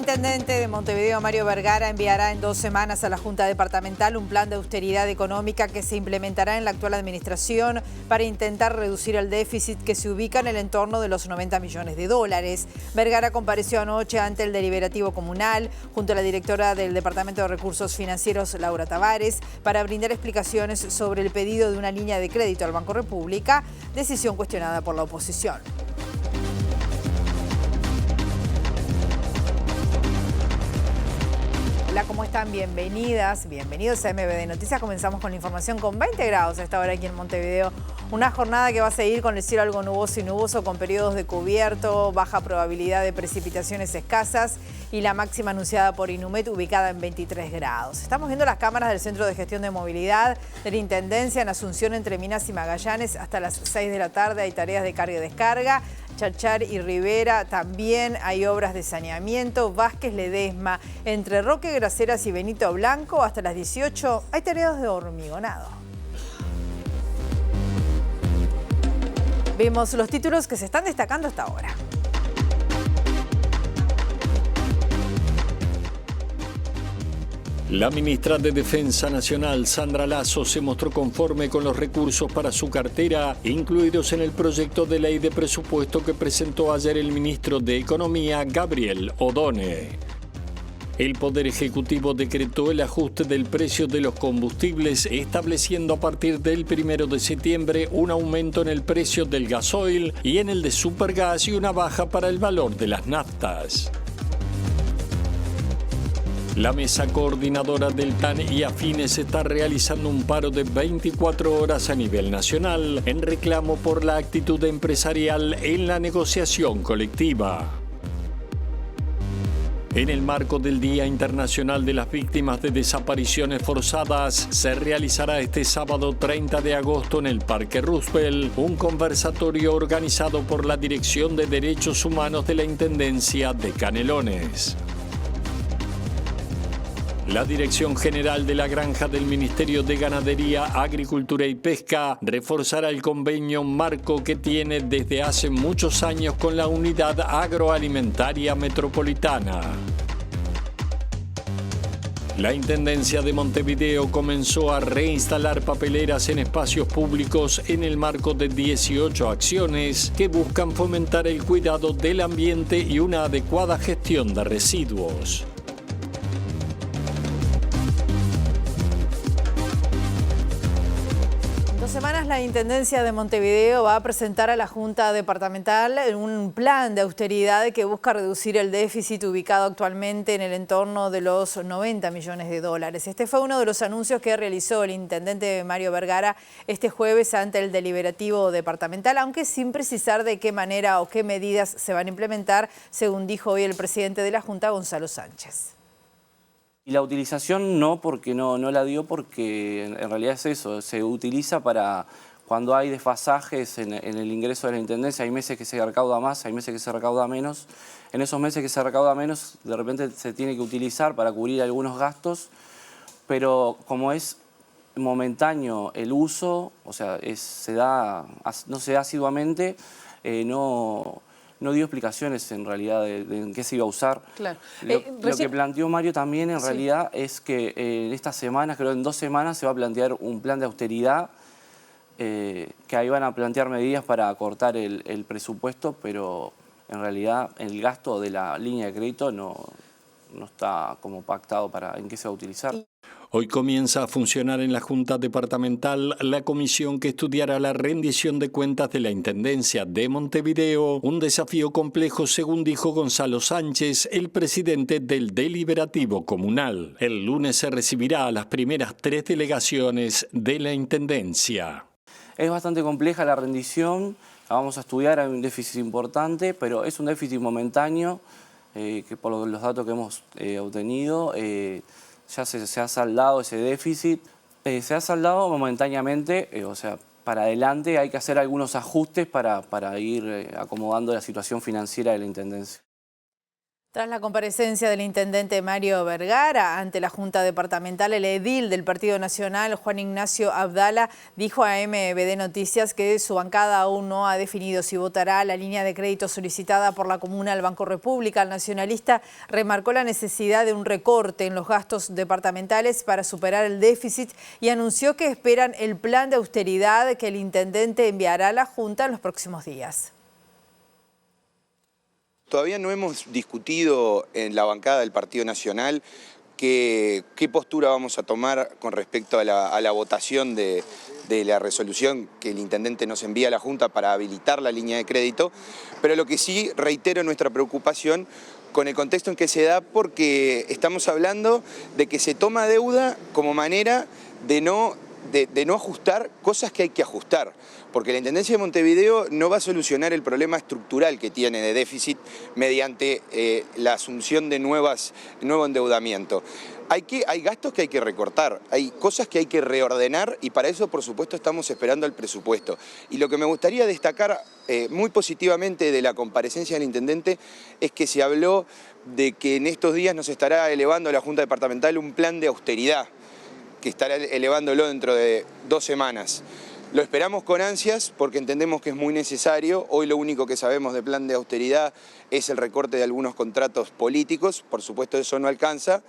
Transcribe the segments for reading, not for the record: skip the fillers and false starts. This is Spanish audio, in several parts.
intendente de Montevideo, Mario Vergara, enviará en 2 semanas a la Junta Departamental un plan de austeridad económica que se implementará en la actual administración para intentar reducir el déficit que se ubica en el entorno de los 90 millones de dólares. Vergara compareció anoche ante el Deliberativo Comunal junto a la directora del Departamento de Recursos Financieros, Laura Tavares, para brindar explicaciones sobre el pedido de una línea de crédito al Banco República, decisión cuestionada por la oposición. Hola, ¿cómo están? Bienvenidas, bienvenidos a MBD Noticias. Comenzamos con la información con 20 grados a esta hora aquí en Montevideo. Una jornada que va a seguir con el cielo algo nuboso y nuboso, con periodos de cubierto, baja probabilidad de precipitaciones escasas y la máxima anunciada por Inumet ubicada en 23 grados. Estamos viendo las cámaras del Centro de Gestión de Movilidad de la Intendencia en Asunción entre Minas y Magallanes. Hasta las 6 de la tarde hay tareas de carga y descarga. Chachar y Rivera también hay obras de saneamiento. Vázquez Ledesma, entre Roque Graceras y Benito Blanco, hasta las 18 hay tareas de hormigonado. Vemos los títulos que se están destacando hasta ahora. La ministra de Defensa Nacional, Sandra Lasso, se mostró conforme con los recursos para su cartera, incluidos en el proyecto de ley de presupuesto que presentó ayer el ministro de Economía, Gabriel Odone. El Poder Ejecutivo decretó el ajuste del precio de los combustibles, estableciendo a partir del 1 de septiembre un aumento en el precio del gasoil y en el de Supergas y una baja para el valor de las naftas. La mesa coordinadora del TAN y afines está realizando un paro de 24 horas a nivel nacional en reclamo por la actitud empresarial en la negociación colectiva. En el marco del Día Internacional de las Víctimas de Desapariciones Forzadas, se realizará este sábado 30 de agosto en el Parque Roosevelt un conversatorio organizado por la Dirección de Derechos Humanos de la Intendencia de Canelones. La Dirección General de la Granja del Ministerio de Ganadería, Agricultura y Pesca reforzará el convenio marco que tiene desde hace muchos años con la Unidad Agroalimentaria Metropolitana. La Intendencia de Montevideo comenzó a reinstalar papeleras en espacios públicos en el marco de 18 acciones que buscan fomentar el cuidado del ambiente y una adecuada gestión de residuos. Semanas la Intendencia de Montevideo va a presentar a la Junta Departamental un plan de austeridad que busca reducir el déficit ubicado actualmente en el entorno de los 90 millones de dólares. Este fue uno de los anuncios que realizó el intendente Mario Vergara este jueves ante el Deliberativo Departamental, aunque sin precisar de qué manera o qué medidas se van a implementar, según dijo hoy el presidente de la Junta, Gonzalo Sánchez. Y la utilización no, porque no la dio, porque en realidad es eso, se utiliza para cuando hay desfasajes en el ingreso de la Intendencia. Hay meses que se recauda más, hay meses que se recauda menos. En esos meses que se recauda menos, de repente se tiene que utilizar para cubrir algunos gastos, pero como es momentáneo el uso, o sea, no se da asiduamente, no dio explicaciones en realidad de en qué se iba a usar. Claro. Lo que planteó Mario también en realidad es que en estas semanas, creo en 2 semanas, se va a plantear un plan de austeridad, que ahí van a plantear medidas para acortar el presupuesto, pero en realidad el gasto de la línea de crédito no está como pactado para en qué se va a utilizar. Hoy comienza a funcionar en la Junta Departamental la comisión que estudiará la rendición de cuentas de la Intendencia de Montevideo, un desafío complejo según dijo Gonzalo Sánchez, el presidente del Deliberativo Comunal. El lunes se recibirá a las primeras 3 delegaciones de la Intendencia. Es bastante compleja la rendición, la vamos a estudiar, hay un déficit importante, pero es un déficit momentáneo, que por los datos que hemos obtenido, ya se ha saldado ese déficit, se ha saldado momentáneamente, o sea, para adelante hay que hacer algunos ajustes para ir acomodando la situación financiera de la Intendencia. Tras la comparecencia del intendente Mario Vergara ante la Junta Departamental, el edil del Partido Nacional, Juan Ignacio Abdala, dijo a MBD Noticias que su bancada aún no ha definido si votará la línea de crédito solicitada por la comuna al Banco República. El nacionalista remarcó la necesidad de un recorte en los gastos departamentales para superar el déficit y anunció que esperan el plan de austeridad que el intendente enviará a la Junta en los próximos días. Todavía no hemos discutido en la bancada del Partido Nacional qué postura vamos a tomar con respecto a la votación de la resolución que el intendente nos envía a la Junta para habilitar la línea de crédito, pero lo que sí reitero nuestra preocupación con el contexto en que se da, porque estamos hablando de que se toma deuda como manera de no ajustar cosas que hay que ajustar, porque la Intendencia de Montevideo no va a solucionar el problema estructural que tiene de déficit mediante la asunción de nuevo endeudamiento. Hay gastos que hay que recortar, hay cosas que hay que reordenar y para eso, por supuesto, estamos esperando el presupuesto. Y lo que me gustaría destacar muy positivamente de la comparecencia del intendente es que se habló de que en estos días nos estará elevando a la Junta Departamental un plan de austeridad, que estará elevándolo dentro de 2 semanas. Lo esperamos con ansias porque entendemos que es muy necesario. Hoy lo único que sabemos de plan de austeridad es el recorte de algunos contratos políticos. Por supuesto eso no alcanza,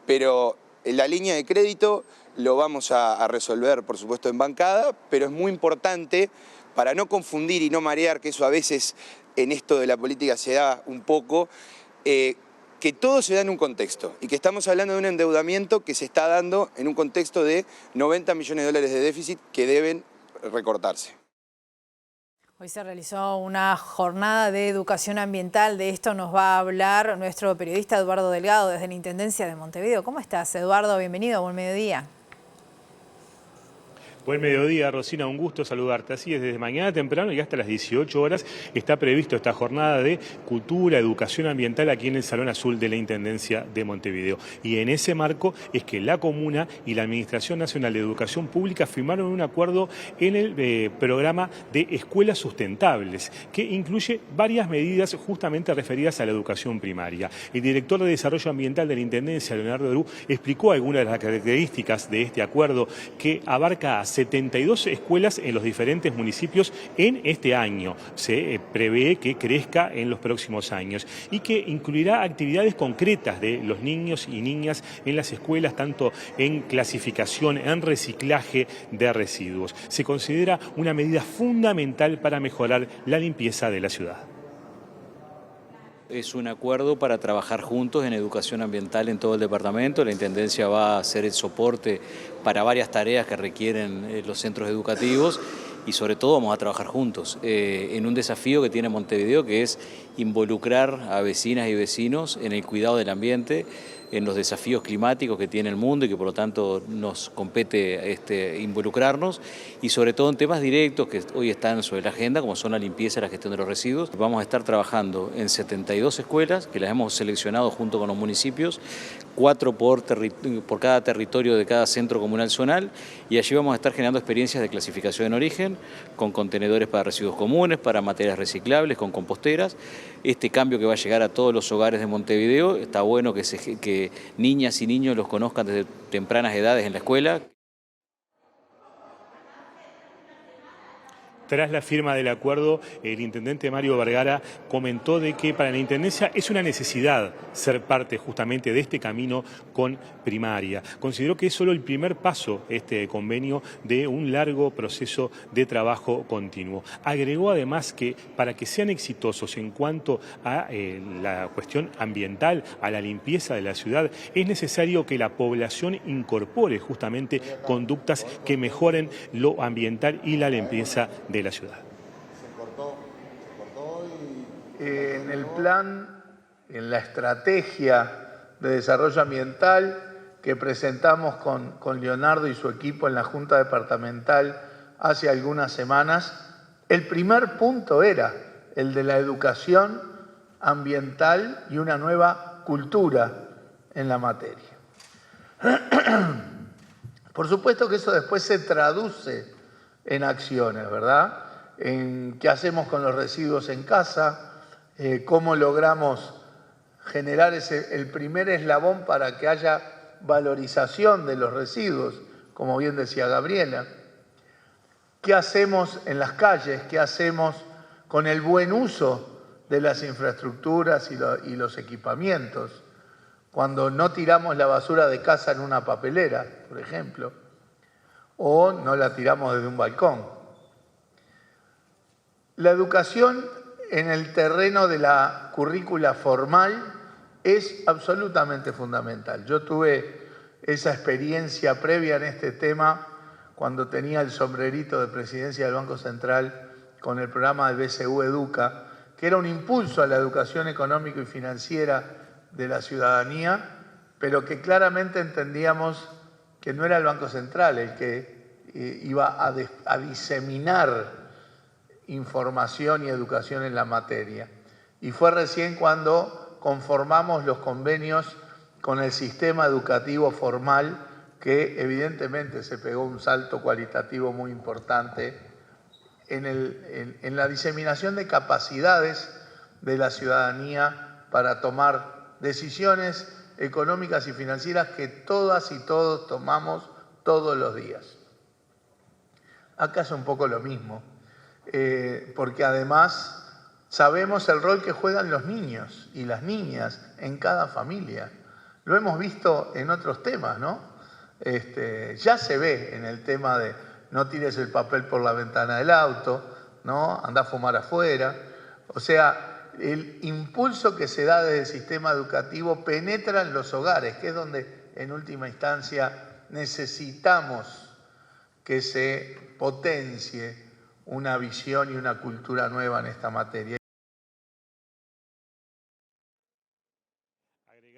pero la línea de crédito lo vamos a resolver, por supuesto, en bancada, pero es muy importante para no confundir y no marear, que eso a veces en esto de la política se da un poco, que todo se da en un contexto y que estamos hablando de un endeudamiento que se está dando en un contexto de 90 millones de dólares de déficit que deben recortarse. Hoy se realizó una jornada de educación ambiental. De esto nos va a hablar nuestro periodista Eduardo Delgado desde la Intendencia de Montevideo. ¿Cómo estás, Eduardo? Bienvenido, buen mediodía. Buen mediodía, Rosina, un gusto saludarte. Así es, desde mañana temprano y hasta las 18 horas está previsto esta jornada de cultura, educación ambiental aquí en el Salón Azul de la Intendencia de Montevideo. Y en ese marco es que la Comuna y la Administración Nacional de Educación Pública firmaron un acuerdo en el programa de escuelas sustentables, que incluye varias medidas justamente referidas a la educación primaria. El director de Desarrollo Ambiental de la Intendencia, Leonardo Derú, explicó algunas de las características de este acuerdo que abarca a 72 escuelas en los diferentes municipios en este año. Se prevé que crezca en los próximos años y que incluirá actividades concretas de los niños y niñas en las escuelas, tanto en clasificación, en reciclaje de residuos. Se considera una medida fundamental para mejorar la limpieza de la ciudad. Es un acuerdo para trabajar juntos en educación ambiental en todo el departamento. La Intendencia va a hacer el soporte para varias tareas que requieren los centros educativos y sobre todo vamos a trabajar juntos en un desafío que tiene Montevideo, que es involucrar a vecinas y vecinos en el cuidado del ambiente, en los desafíos climáticos que tiene el mundo y que por lo tanto nos compete involucrarnos, y sobre todo en temas directos que hoy están sobre la agenda, como son la limpieza y la gestión de los residuos. Vamos a estar trabajando en 72 escuelas que las hemos seleccionado junto con los municipios, 4 por cada territorio de cada centro comunal zonal, y allí vamos a estar generando experiencias de clasificación en origen, con contenedores para residuos comunes, para materias reciclables, con composteras. Este cambio que va a llegar a todos los hogares de Montevideo, está bueno que niñas y niños los conozcan desde tempranas edades en la escuela. Tras la firma del acuerdo, el intendente Mario Vergara comentó de que para la Intendencia es una necesidad ser parte justamente de este camino con primaria. Consideró que es solo el primer paso, este convenio, de un largo proceso de trabajo continuo. Agregó además que para que sean exitosos en cuanto a la cuestión ambiental, a la limpieza de la ciudad, es necesario que la población incorpore justamente conductas que mejoren lo ambiental y la limpieza de la ciudad. En el plan, en la estrategia de desarrollo ambiental que presentamos con Leonardo y su equipo en la Junta Departamental hace algunas semanas, el primer punto era el de la educación ambiental y una nueva cultura en la materia. Por supuesto que eso después se traduce en acciones, ¿verdad? En qué hacemos con los residuos en casa, cómo logramos generar el primer eslabón para que haya valorización de los residuos, como bien decía Gabriela. ¿Qué hacemos en las calles? ¿Qué hacemos con el buen uso de las infraestructuras y los equipamientos? Cuando no tiramos la basura de casa en una papelera, por ejemplo, o no la tiramos desde un balcón. La educación en el terreno de la currícula formal es absolutamente fundamental. Yo tuve esa experiencia previa en este tema cuando tenía el sombrerito de presidencia del Banco Central con el programa del BCU Educa, que era un impulso a la educación económica y financiera de la ciudadanía, pero que claramente entendíamos que no era el Banco Central el que iba a diseminar información y educación en la materia. Y fue recién cuando conformamos los convenios con el sistema educativo formal que evidentemente se pegó un salto cualitativo muy importante en la diseminación de capacidades de la ciudadanía para tomar decisiones económicas y financieras que todas y todos tomamos todos los días. Acá es un poco lo mismo. Porque además sabemos el rol que juegan los niños y las niñas en cada familia. Lo hemos visto en otros temas, ¿no? Ya se ve en el tema de no tires el papel por la ventana del auto, ¿no? Anda a fumar afuera. O sea, el impulso que se da desde el sistema educativo penetra en los hogares, que es donde en última instancia necesitamos que se potencie una visión y una cultura nueva en esta materia.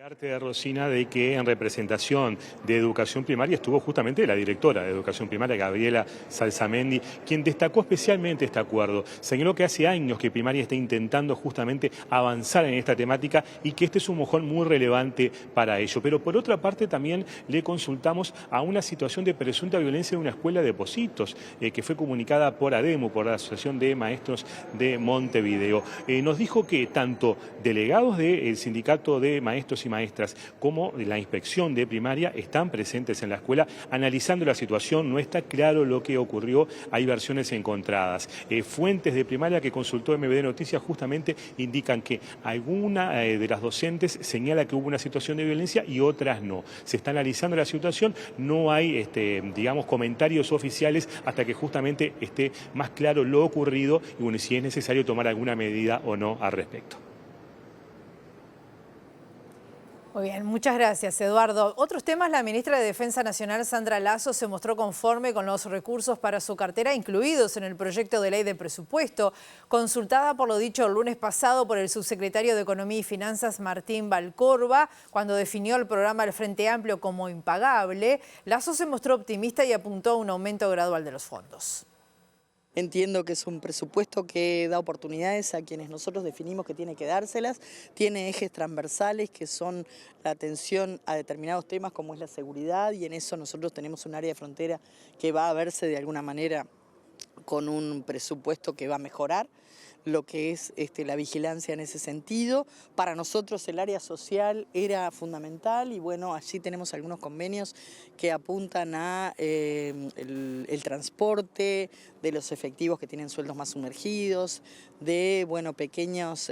Agregarte, Rosina, de que en representación de educación primaria estuvo justamente la directora de educación primaria, Gabriela Salsamendi, quien destacó especialmente este acuerdo. Señaló que hace años que primaria está intentando justamente avanzar en esta temática y que este es un mojón muy relevante para ello. Pero por otra parte también le consultamos a una situación de presunta violencia en una escuela de Pocitos, que fue comunicada por ADEMU, por la Asociación de Maestros de Montevideo. Nos dijo que tanto delegados del Sindicato de Maestros y Maestras como de la inspección de primaria están presentes en la escuela analizando la situación. No está claro lo que ocurrió, hay versiones encontradas. Fuentes de primaria que consultó MBD Noticias justamente indican que alguna de las docentes señala que hubo una situación de violencia y otras no. Se está analizando la situación, no hay digamos, comentarios oficiales hasta que justamente esté más claro lo ocurrido y bueno, si es necesario tomar alguna medida o no al respecto. Muy bien, muchas gracias, Eduardo. Otros temas, la ministra de Defensa Nacional, Sandra Lasso, se mostró conforme con los recursos para su cartera incluidos en el proyecto de ley de presupuesto. Consultada por lo dicho el lunes pasado por el subsecretario de Economía y Finanzas, Martín Valcorba, cuando definió el programa del Frente Amplio como impagable, Lasso se mostró optimista y apuntó a un aumento gradual de los fondos. Entiendo que es un presupuesto que da oportunidades a quienes nosotros definimos que tiene que dárselas, tiene ejes transversales que son la atención a determinados temas como es la seguridad y en eso nosotros tenemos un área de frontera que va a verse de alguna manera con un presupuesto que va a mejorar lo que es la vigilancia en ese sentido. Para nosotros el área social era fundamental y bueno, allí tenemos algunos convenios que apuntan a el transporte, de los efectivos que tienen sueldos más sumergidos, de pequeñas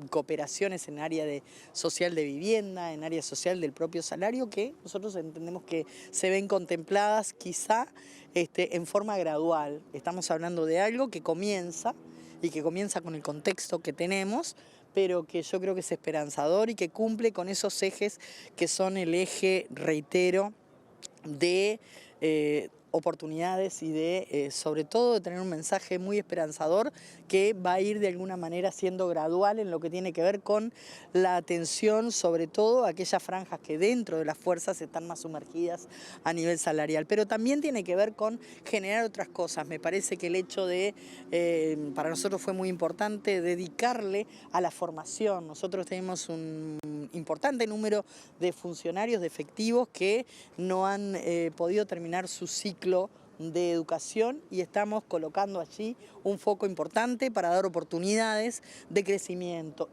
cooperaciones en área social de vivienda, en área social del propio salario, que nosotros entendemos que se ven contempladas quizá en forma gradual. Estamos hablando de algo que comienza y que comienza con el contexto que tenemos, pero que yo creo que es esperanzador y que cumple con esos ejes que son el eje, reitero, de oportunidades y de, sobre todo, de tener un mensaje muy esperanzador que va a ir de alguna manera siendo gradual en lo que tiene que ver con la atención, sobre todo a aquellas franjas que dentro de las fuerzas están más sumergidas a nivel salarial. Pero también tiene que ver con generar otras cosas. Me parece que el hecho de, para nosotros fue muy importante, dedicarle a la formación. Nosotros tenemos un importante número de funcionarios, de efectivos que no han podido terminar su ciclo de educación y estamos colocando allí un foco importante para dar oportunidades de crecimiento.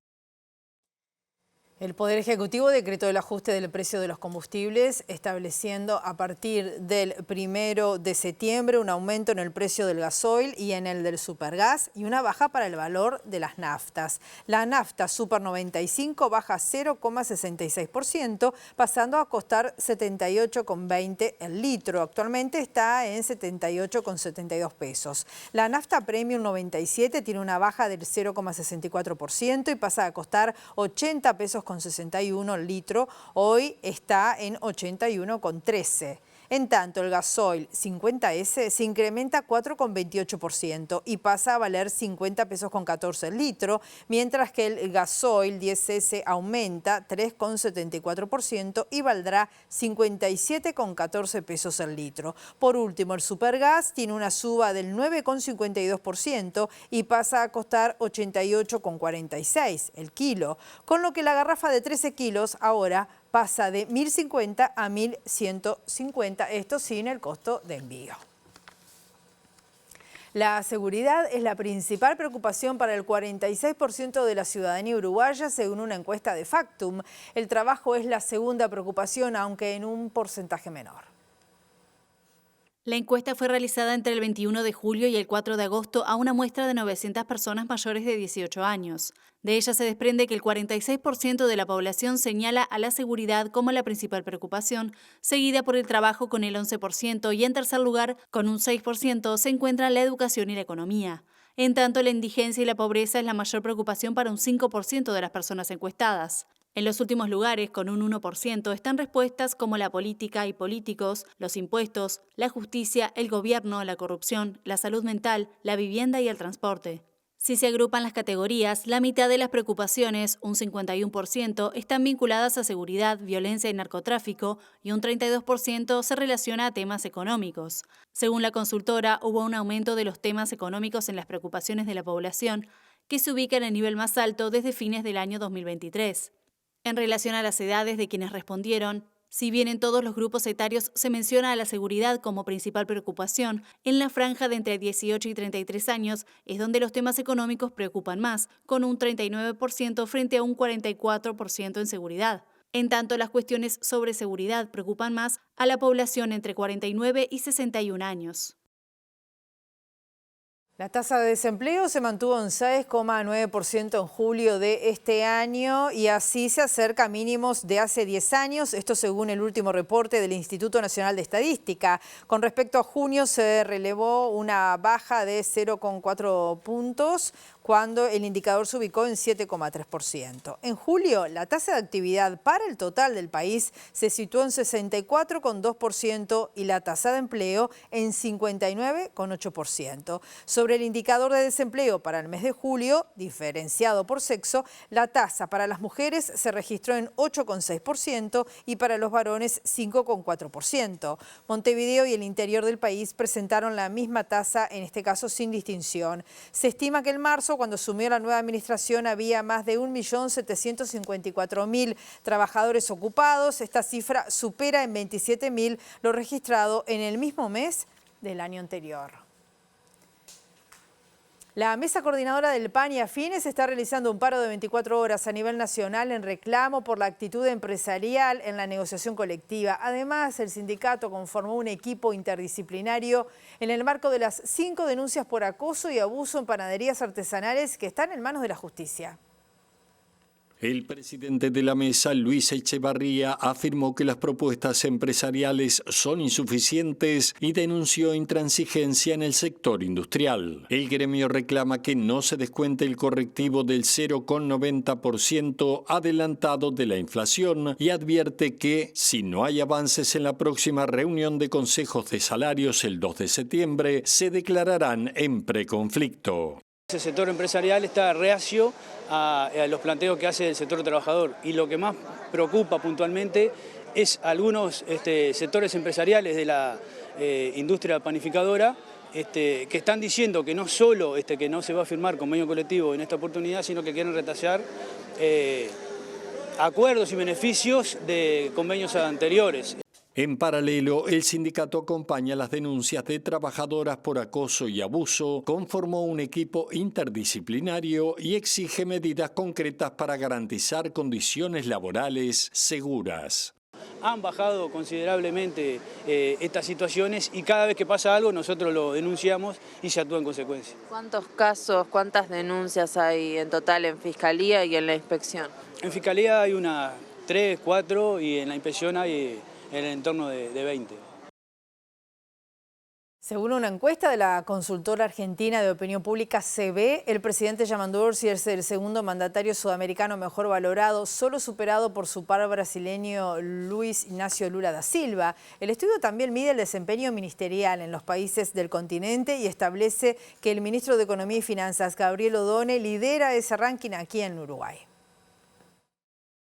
El Poder Ejecutivo decretó el ajuste del precio de los combustibles, estableciendo a partir del 1 de septiembre un aumento en el precio del gasoil y en el del supergas y una baja para el valor de las naftas. La nafta Super 95 baja 0,66%, pasando a costar 78,20 el litro. Actualmente está en 78,72 pesos. La nafta Premium 97 tiene una baja del 0,64% y pasa a costar 80 pesos con 61 el litro, hoy está en 81,13. En tanto, el gasoil 50S se incrementa 4,28% y pasa a valer 50 pesos con 14 el litro, mientras que el gasoil 10S aumenta 3,74% y valdrá 57,14 pesos el litro. Por último, el supergas tiene una suba del 9,52% y pasa a costar 88,46 el kilo, con lo que la garrafa de 13 kilos ahora pasa de 1.050 a 1.150, esto sin el costo de envío. La seguridad es la principal preocupación para el 46% de la ciudadanía uruguaya, según una encuesta de Factum. El trabajo es la segunda preocupación, aunque en un porcentaje menor. La encuesta fue realizada entre el 21 de julio y el 4 de agosto a una muestra de 900 personas mayores de 18 años. De ella se desprende que el 46% de la población señala a la seguridad como la principal preocupación, seguida por el trabajo con el 11% y en tercer lugar, con un 6%, se encuentra la educación y la economía. En tanto, la indigencia y la pobreza es la mayor preocupación para un 5% de las personas encuestadas. En los últimos lugares, con un 1%, están respuestas como la política y políticos, los impuestos, la justicia, el gobierno, la corrupción, la salud mental, la vivienda y el transporte. Si se agrupan las categorías, la mitad de las preocupaciones, un 51%, están vinculadas a seguridad, violencia y narcotráfico y un 32% se relaciona a temas económicos. Según la consultora, hubo un aumento de los temas económicos en las preocupaciones de la población, que se ubica en el nivel más alto desde fines del año 2023. En relación a las edades de quienes respondieron, si bien en todos los grupos etarios se menciona a la seguridad como principal preocupación, en la franja de entre 18 y 33 años es donde los temas económicos preocupan más, con un 39% frente a un 44% en seguridad. En tanto, las cuestiones sobre seguridad preocupan más a la población entre 49 y 61 años. La tasa de desempleo se mantuvo en 6,9% en julio de este año y así se acerca a mínimos de hace 10 años, esto según el último reporte del Instituto Nacional de Estadística. Con respecto a junio se relevó una baja de 0,4 puntos, cuando el indicador se ubicó en 7,3%. En julio, la tasa de actividad para el total del país se situó en 64,2% y la tasa de empleo en 59,8%. Sobre el indicador de desempleo para el mes de julio, diferenciado por sexo, la tasa para las mujeres se registró en 8,6% y para los varones 5,4%. Montevideo y el interior del país presentaron la misma tasa, en este caso sin distinción. Se estima que en marzo, cuando asumió la nueva administración, había más de 1.754.000 trabajadores ocupados. Esta cifra supera en 27.000 lo registrado en el mismo mes del año anterior. La Mesa Coordinadora del PAN y Afines está realizando un paro de 24 horas a nivel nacional en reclamo por la actitud empresarial en la negociación colectiva. Además, el sindicato conformó un equipo interdisciplinario en el marco de las 5 denuncias por acoso y abuso en panaderías artesanales que están en manos de la justicia. El presidente de la mesa, Luis Echevarría, afirmó que las propuestas empresariales son insuficientes y denunció intransigencia en el sector industrial. El gremio reclama que no se descuente el correctivo del 0,90% adelantado de la inflación y advierte que, si no hay avances en la próxima reunión de consejos de salarios el 2 de septiembre, se declararán en preconflicto. El sector empresarial está reacio a los planteos que hace el sector trabajador y lo que más preocupa puntualmente es algunos sectores empresariales de la industria panificadora que están diciendo que no solo que no se va a firmar convenio colectivo en esta oportunidad, sino que quieren retrasar acuerdos y beneficios de convenios anteriores. En paralelo, el sindicato acompaña las denuncias de trabajadoras por acoso y abuso, conformó un equipo interdisciplinario y exige medidas concretas para garantizar condiciones laborales seguras. Han bajado considerablemente estas situaciones y cada vez que pasa algo nosotros lo denunciamos y se actúa en consecuencia. ¿Cuántos casos, cuántas denuncias hay en total en Fiscalía y en la inspección? En Fiscalía hay unas 3, 4 y en la inspección hay en el entorno de 20. Según una encuesta de la consultora argentina de opinión pública CB, el presidente Yamandu Orsi es el segundo mandatario sudamericano mejor valorado, solo superado por su par brasileño Luis Ignacio Lula da Silva. El estudio también mide el desempeño ministerial en los países del continente y establece que el ministro de Economía y Finanzas, Gabriel Odone, lidera ese ranking aquí en Uruguay.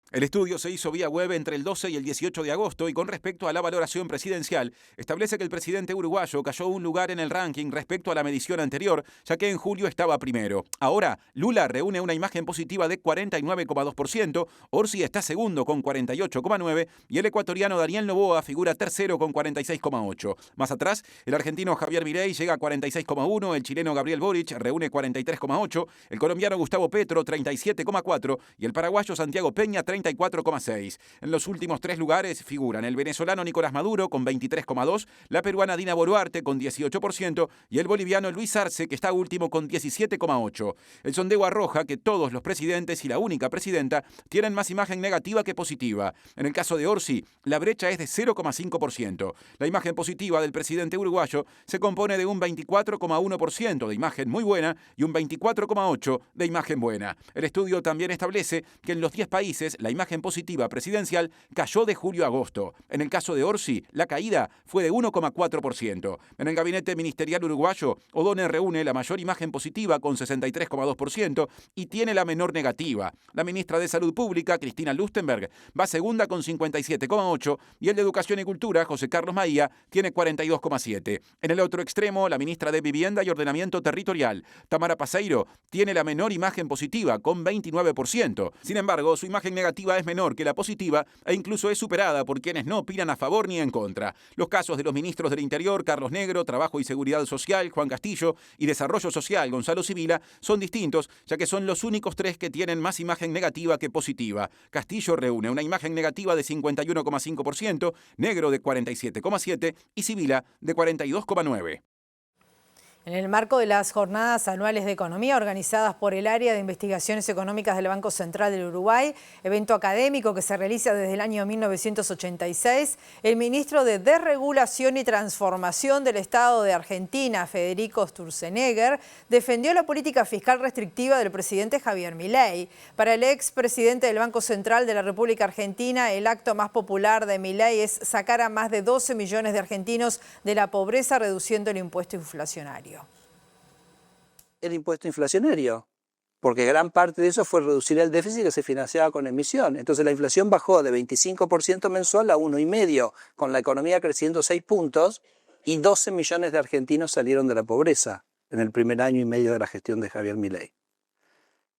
El estudio se hizo vía web entre el 12 y el 18 de agosto y con respecto a la valoración presidencial, establece que el presidente uruguayo cayó un lugar en el ranking respecto a la medición anterior, ya que en julio estaba primero. Ahora, Lula reúne una imagen positiva de 49,2%, Orsi está segundo con 48,9% y el ecuatoriano Daniel Noboa figura tercero con 46,8%. Más atrás, el argentino Javier Milei llega a 46,1%, el chileno Gabriel Boric reúne 43,8%, el colombiano Gustavo Petro 37,4% y el paraguayo Santiago Peña 34,6%. En los últimos 3 lugares figuran el venezolano Nicolás Maduro con 23,2%, la peruana Dina Boluarte con 18% y el boliviano Luis Arce, que está último con 17,8%. El sondeo arroja que todos los presidentes y la única presidenta tienen más imagen negativa que positiva. En el caso de Orsi, la brecha es de 0,5%. La imagen positiva del presidente uruguayo se compone de un 24,1% de imagen muy buena y un 24,8% de imagen buena. El estudio también establece que en los 10 países la imagen positiva presidencial cayó de julio a agosto. En el caso de Orsi, la caída fue de 1,4%. En el gabinete ministerial uruguayo, Odone reúne la mayor imagen positiva con 63,2% y tiene la menor negativa. La ministra de Salud Pública, Cristina Lustenberg, va segunda con 57,8% y el de Educación y Cultura, José Carlos Maía, tiene 42,7%. En el otro extremo, la ministra de Vivienda y Ordenamiento Territorial, Tamara Paseiro, tiene la menor imagen positiva con 29%. Sin embargo, su imagen negativa es menor que la positiva e incluso es superada por quienes no opinan a favor ni en contra. Los casos de los ministros del Interior, Carlos Negro, Trabajo y Seguridad Social, Juan Castillo, y Desarrollo Social, Gonzalo Sibila, son distintos, ya que son los únicos 3 que tienen más imagen negativa que positiva. Castillo reúne una imagen negativa de 51,5%, Negro de 47,7% y Sibila de 42,9%. En el marco de las jornadas anuales de economía organizadas por el Área de Investigaciones Económicas del Banco Central del Uruguay, evento académico que se realiza desde el año 1986, el ministro de Desregulación y Transformación del Estado de Argentina, Federico Sturzenegger, defendió la política fiscal restrictiva del presidente Javier Milei. Para el expresidente del Banco Central de la República Argentina, el acto más popular de Milei es sacar a más de 12 millones de argentinos de la pobreza reduciendo el impuesto inflacionario. El impuesto inflacionario, porque gran parte de eso fue reducir el déficit que se financiaba con emisión. Entonces la inflación bajó de 25% mensual a 1,5%, con la economía creciendo 6 puntos y 12 millones de argentinos salieron de la pobreza en el primer año y medio de la gestión de Javier Milei.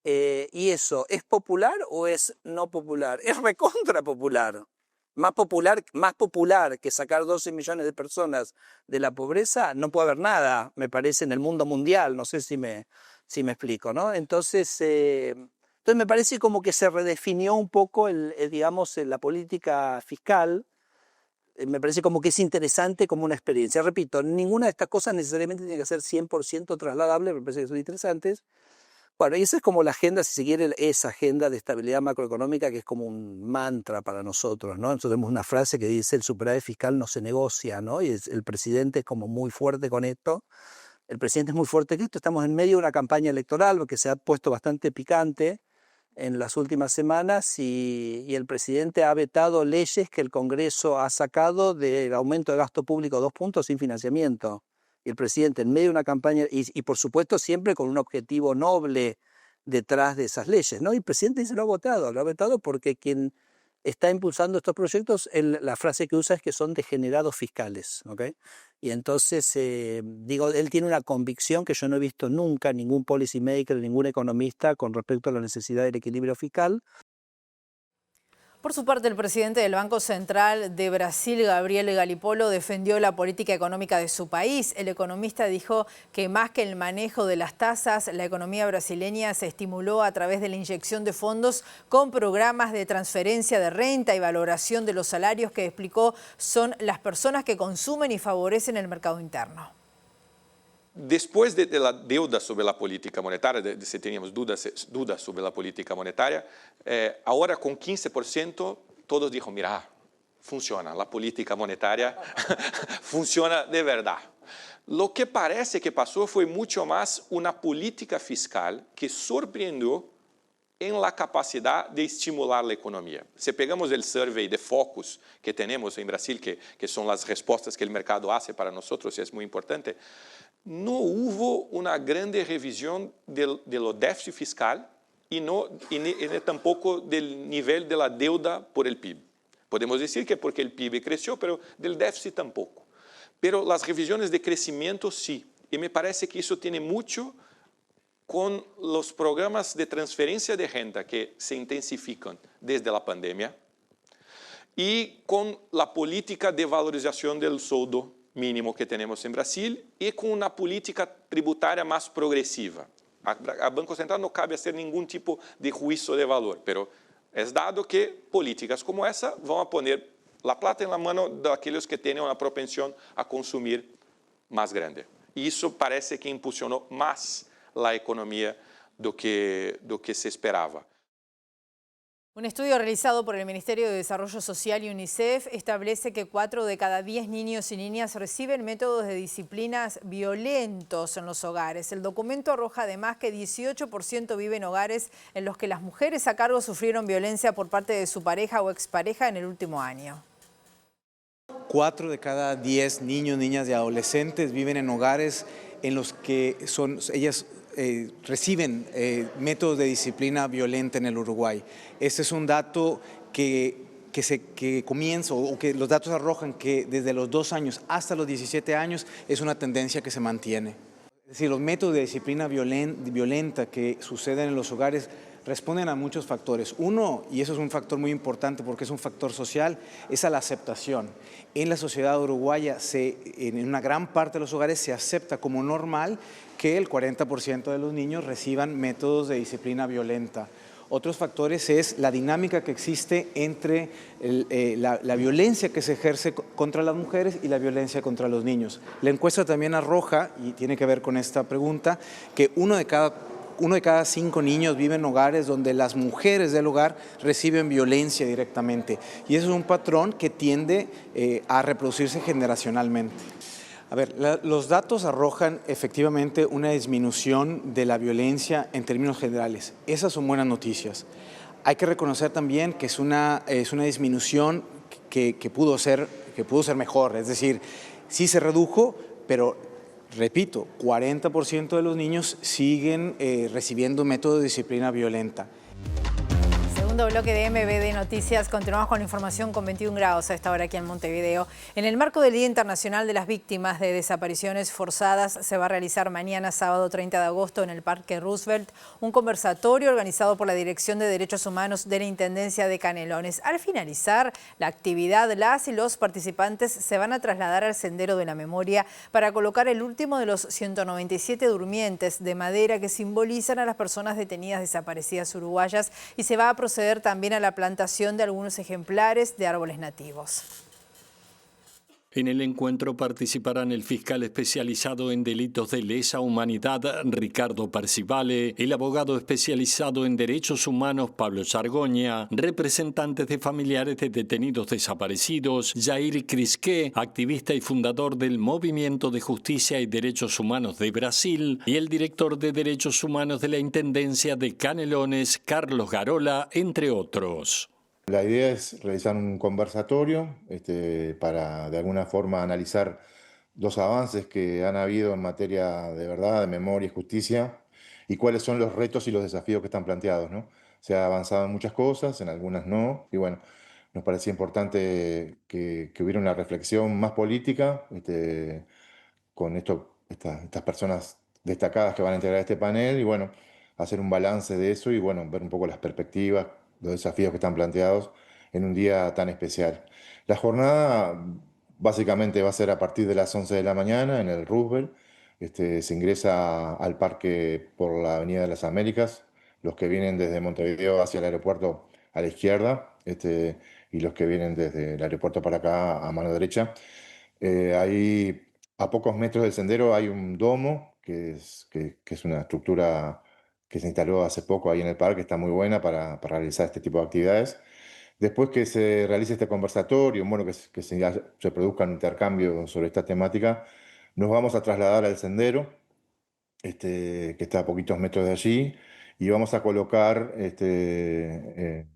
¿Y eso es popular o es no popular? Es recontra popular. Más popular que sacar 12 millones de personas de la pobreza, no puede haber nada, me parece, en el mundo mundial. No sé si me explico, ¿no? Entonces me parece como que se redefinió un poco la política fiscal. Me parece como que es interesante como una experiencia. Repito, ninguna de estas cosas necesariamente tiene que ser 100% trasladable, me parece que son interesantes. Bueno, y esa es como la agenda, si se quiere, esa agenda de estabilidad macroeconómica que es como un mantra para nosotros, ¿no? Nosotros tenemos una frase que dice el superávit fiscal no se negocia, ¿no? Y el presidente es como muy fuerte con esto. El presidente es muy fuerte con esto. Estamos en medio de una campaña electoral que se ha puesto bastante picante en las últimas semanas y el presidente ha vetado leyes que el Congreso ha sacado del aumento de gasto público 2 puntos sin financiamiento. Y el presidente en medio de una campaña, y por supuesto siempre con un objetivo noble detrás de esas leyes, ¿no? Y el presidente dice lo ha vetado porque quien está impulsando estos proyectos, la frase que usa es que son degenerados fiscales, ¿ok? Y entonces, él tiene una convicción que yo no he visto nunca en ningún policy maker, ningún economista con respecto a la necesidad del equilibrio fiscal. Por su parte, el presidente del Banco Central de Brasil, Gabriel Galípolo, defendió la política económica de su país. El economista dijo que más que el manejo de las tasas, la economía brasileña se estimuló a través de la inyección de fondos con programas de transferencia de renta y valoración de los salarios que explicó son las personas que consumen y favorecen el mercado interno. Después de la deuda sobre la política monetaria, si teníamos dudas sobre la política monetaria, ahora con 15% todos dijeron, mira, funciona, la política monetaria funciona de verdad. Lo que parece que pasó fue mucho más una política fiscal que sorprendió en la capacidad de estimular la economía. Si pegamos el survey de focus que tenemos en Brasil, que son las respuestas que el mercado hace para nosotros, y es muy importante, no hubo una grande revisión de lo déficit fiscal y tampoco del nivel de la deuda por el PIB. Podemos decir que porque el PIB creció, pero del déficit tampoco. Pero las revisiones de crecimiento sí. Y me parece que eso tiene mucho con los programas de transferencia de renta que se intensifican desde la pandemia y con la política de valorización del sueldo mínimo que tenemos en Brasil y con una política tributaria más progresiva. A Banco Central no cabe hacer ningún tipo de juicio de valor, pero es dado que políticas como esa van a poner la plata en la mano de aquellos que tienen una propensión a consumir más grande. Y eso parece que impulsionó más la economía do que se esperaba. Un estudio realizado por el Ministerio de Desarrollo Social y UNICEF establece que 4 de cada 10 niños y niñas reciben métodos de disciplinas violentos en los hogares. El documento arroja además que 18% viven en hogares en los que las mujeres a cargo sufrieron violencia por parte de su pareja o expareja en el último año. 4 de cada 10 niños, niñas y adolescentes viven en hogares en los que ellas reciben métodos de disciplina violenta en el Uruguay. Este es un dato que comienza, o que los datos arrojan que desde los 2 años hasta los 17 años es una tendencia que se mantiene. Es decir, los métodos de disciplina violenta que suceden en los hogares responden a muchos factores. Uno, y eso es un factor muy importante porque es un factor social, es a la aceptación. En la sociedad uruguaya, en una gran parte de los hogares se acepta como normal que el 40% de los niños reciban métodos de disciplina violenta. Otros factores es la dinámica que existe entre la violencia que se ejerce contra las mujeres y la violencia contra los niños. La encuesta también arroja, y tiene que ver con esta pregunta, que uno de cada 5 niños vive en hogares donde las mujeres del hogar reciben violencia directamente. Y eso es un patrón que tiende a reproducirse generacionalmente. A ver, los datos arrojan efectivamente una disminución de la violencia en términos generales. Esas son buenas noticias. Hay que reconocer también que es una disminución que pudo ser mejor. Es decir, sí se redujo, pero repito, 40% de los niños siguen recibiendo métodos de disciplina violenta. Segundo bloque de MBD Noticias. Continuamos con la información con 21 grados a esta hora aquí en Montevideo. En el marco del Día Internacional de las Víctimas de Desapariciones Forzadas se va a realizar mañana, sábado 30 de agosto, en el Parque Roosevelt, un conversatorio organizado por la Dirección de Derechos Humanos de la Intendencia de Canelones. Al finalizar la actividad, las y los participantes se van a trasladar al Sendero de la Memoria para colocar el último de los 197 durmientes de madera que simbolizan a las personas detenidas desaparecidas uruguayas, y se va a proceder también a la plantación de algunos ejemplares de árboles nativos. En el encuentro participarán el fiscal especializado en delitos de lesa humanidad, Ricardo Percivale, el abogado especializado en derechos humanos, Pablo Sargoña, representantes de familiares de detenidos desaparecidos, Jair Crisqué, activista y fundador del Movimiento de Justicia y Derechos Humanos de Brasil, y el director de Derechos Humanos de la Intendencia de Canelones, Carlos Garola, entre otros. La idea es realizar un conversatorio para de alguna forma analizar los avances que han habido en materia de verdad, de memoria y justicia, y cuáles son los retos y los desafíos que están planteados, ¿no? Se ha avanzado en muchas cosas, en algunas no, y bueno, nos parecía importante que hubiera una reflexión más política con estas personas destacadas que van a integrar este panel, y bueno, hacer un balance de eso y bueno, ver un poco las perspectivas, los desafíos que están planteados en un día tan especial. La jornada básicamente va a ser a partir de las 11 de la mañana en el Roosevelt. Se ingresa al parque por la Avenida de las Américas, los que vienen desde Montevideo hacia el aeropuerto a la izquierda, y los que vienen desde el aeropuerto para acá a mano derecha. Ahí, a pocos metros del sendero, hay un domo, que es una estructura que se instaló hace poco ahí en el parque, está muy buena para realizar este tipo de actividades. Después que se realice este conversatorio, bueno, que se produzca un intercambio sobre esta temática, nos vamos a trasladar al sendero, que está a poquitos metros de allí, y vamos a colocar el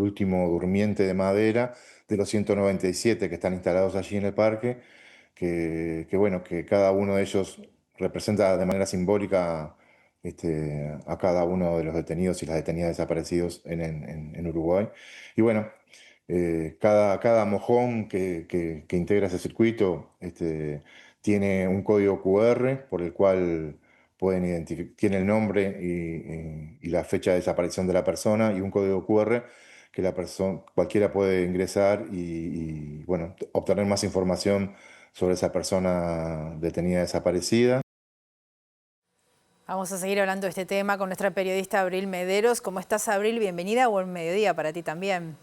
último durmiente de madera de los 197 que están instalados allí en el parque, bueno, que cada uno de ellos representa de manera simbólica a cada uno de los detenidos y las detenidas desaparecidos en Uruguay. Y bueno, cada mojón que integra ese circuito tiene un código QR por el cual pueden identificar, tiene el nombre y la fecha de desaparición de la persona, y un código QR que cualquiera puede ingresar y bueno, obtener más información sobre esa persona detenida desaparecida. Vamos a seguir hablando de este tema con nuestra periodista Abril Mederos. ¿Cómo estás, Abril? Bienvenida. Buen mediodía para ti también.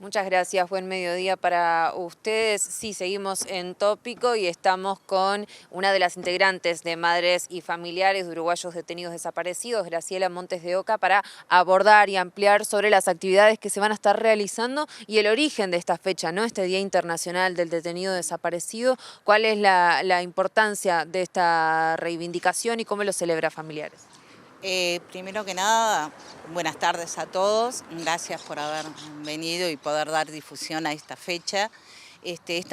Muchas gracias, buen mediodía para ustedes. Sí, seguimos en tópico y estamos con una de las integrantes de Madres y Familiares de Uruguayos Detenidos Desaparecidos, Graciela Montes de Oca, para abordar y ampliar sobre las actividades que se van a estar realizando y el origen de esta fecha, ¿no? Este Día Internacional del Detenido Desaparecido. ¿Cuál es la importancia de esta reivindicación y cómo lo celebra Familiares? Primero que nada, buenas tardes a todos. Gracias por haber venido y poder dar difusión a esta fecha. Este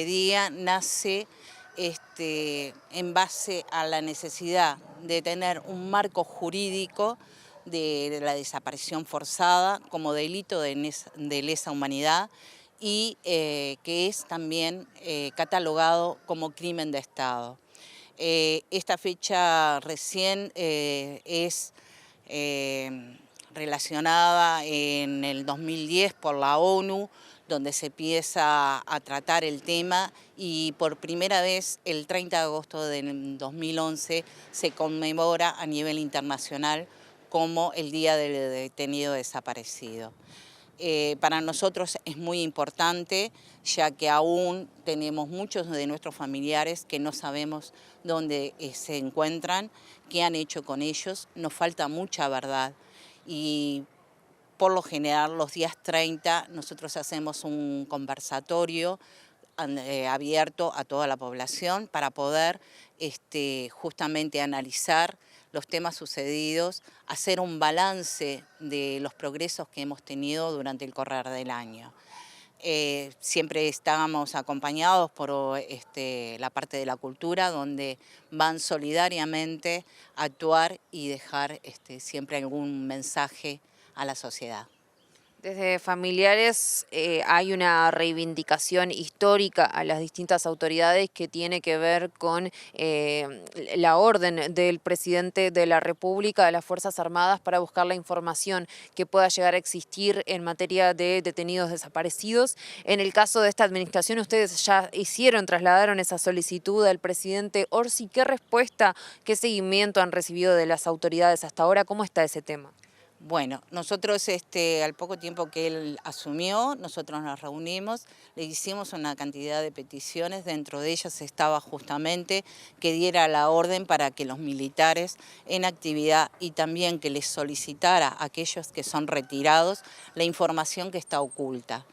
día nace en base a la necesidad de tener un marco jurídico de la desaparición forzada como delito de lesa humanidad y que es también catalogado como crimen de Estado. Esta fecha recién es relacionada en el 2010 por la ONU, donde se empieza a tratar el tema, y por primera vez el 30 de agosto del 2011 se conmemora a nivel internacional como el Día del Detenido Desaparecido. Para nosotros es muy importante, ya que aún tenemos muchos de nuestros familiares que no sabemos dónde se encuentran, qué han hecho con ellos. Nos falta mucha verdad y por lo general los días 30 nosotros hacemos un conversatorio abierto a toda la población para poder justamente analizar los temas sucedidos, hacer un balance de los progresos que hemos tenido durante el correr del año. Siempre estábamos acompañados por la parte de la cultura, donde van solidariamente a actuar y dejar siempre algún mensaje a la sociedad. Desde Familiares hay una reivindicación histórica a las distintas autoridades que tiene que ver con la orden del presidente de la República, de las Fuerzas Armadas, para buscar la información que pueda llegar a existir en materia de detenidos desaparecidos. En el caso de esta administración, ustedes ya trasladaron esa solicitud al presidente Orsi. ¿Qué respuesta, qué seguimiento han recibido de las autoridades hasta ahora? ¿Cómo está ese tema? Bueno, nosotros al poco tiempo que él asumió, nosotros nos reunimos, le hicimos una cantidad de peticiones, dentro de ellas estaba justamente que diera la orden para que los militares en actividad y también que les solicitara a aquellos que son retirados la información que está oculta,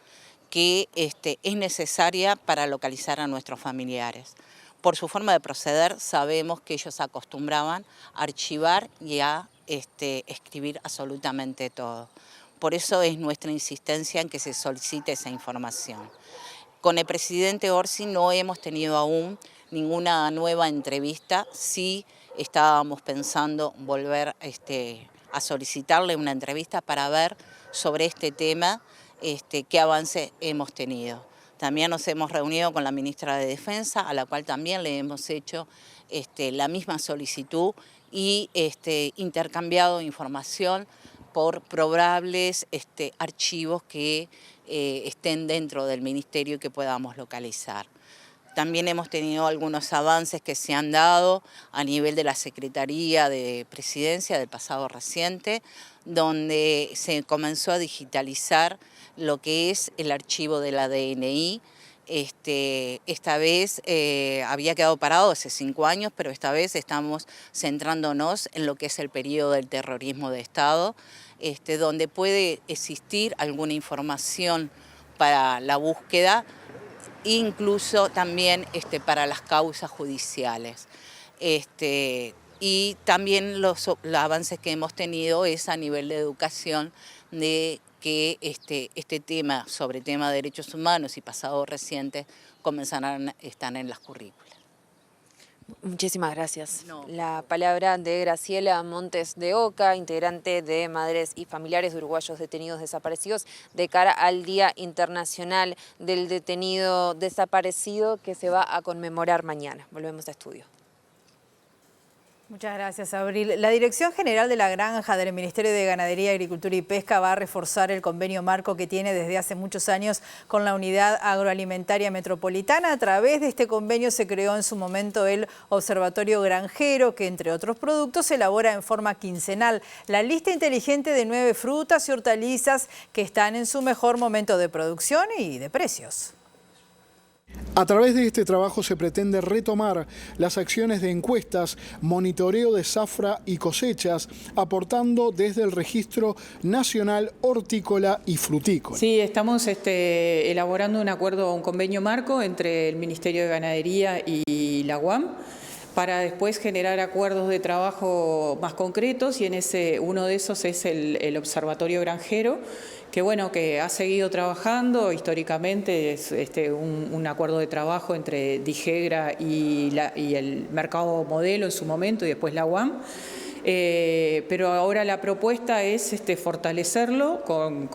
que es necesaria para localizar a nuestros familiares. Por su forma de proceder, sabemos que ellos acostumbraban a archivar y a escribir absolutamente todo. Por eso es nuestra insistencia en que se solicite esa información. Con el presidente Orsi no hemos tenido aún ninguna nueva entrevista. Sí estábamos pensando volver a solicitarle una entrevista para ver sobre este tema qué avance hemos tenido. También nos hemos reunido con la ministra de Defensa, a la cual también le hemos hecho la misma solicitud y intercambiado información por probables archivos que estén dentro del ministerio y que podamos localizar. También hemos tenido algunos avances que se han dado a nivel de la Secretaría de Presidencia del pasado reciente, donde se comenzó a digitalizar lo que es el archivo de la DNI. Esta vez había quedado parado hace 5 años, pero esta vez estamos centrándonos en lo que es el periodo del terrorismo de Estado, donde puede existir alguna información para la búsqueda, incluso también para las causas judiciales. Y también los avances que hemos tenido es a nivel de educación, de que este tema, sobre tema de derechos humanos y pasado reciente, comenzarán a estar en las currículas. Muchísimas gracias. La palabra de Graciela Montes de Oca, integrante de Madres y Familiares de Uruguayos Detenidos Desaparecidos, de cara al Día Internacional del Detenido Desaparecido, que se va a conmemorar mañana. Volvemos a estudio. Muchas gracias, Abril. La Dirección General de la Granja del Ministerio de Ganadería, Agricultura y Pesca va a reforzar el convenio marco que tiene desde hace muchos años con la Unidad Agroalimentaria Metropolitana. A través de este convenio se creó en su momento el Observatorio Granjero, que entre otros productos se elabora en forma quincenal la lista inteligente de 9 frutas y hortalizas que están en su mejor momento de producción y de precios. A través de este trabajo se pretende retomar las acciones de encuestas, monitoreo de zafra y cosechas, aportando desde el Registro Nacional Hortícola y Frutícola. Sí, estamos elaborando un convenio marco entre el Ministerio de Ganadería y la UAM para después generar acuerdos de trabajo más concretos, y uno de esos es el Observatorio Granjero, que ha seguido trabajando. Históricamente es un acuerdo de trabajo entre Digegra y el Mercado Modelo en su momento, y después la UAM. Pero ahora la propuesta es fortalecerlo con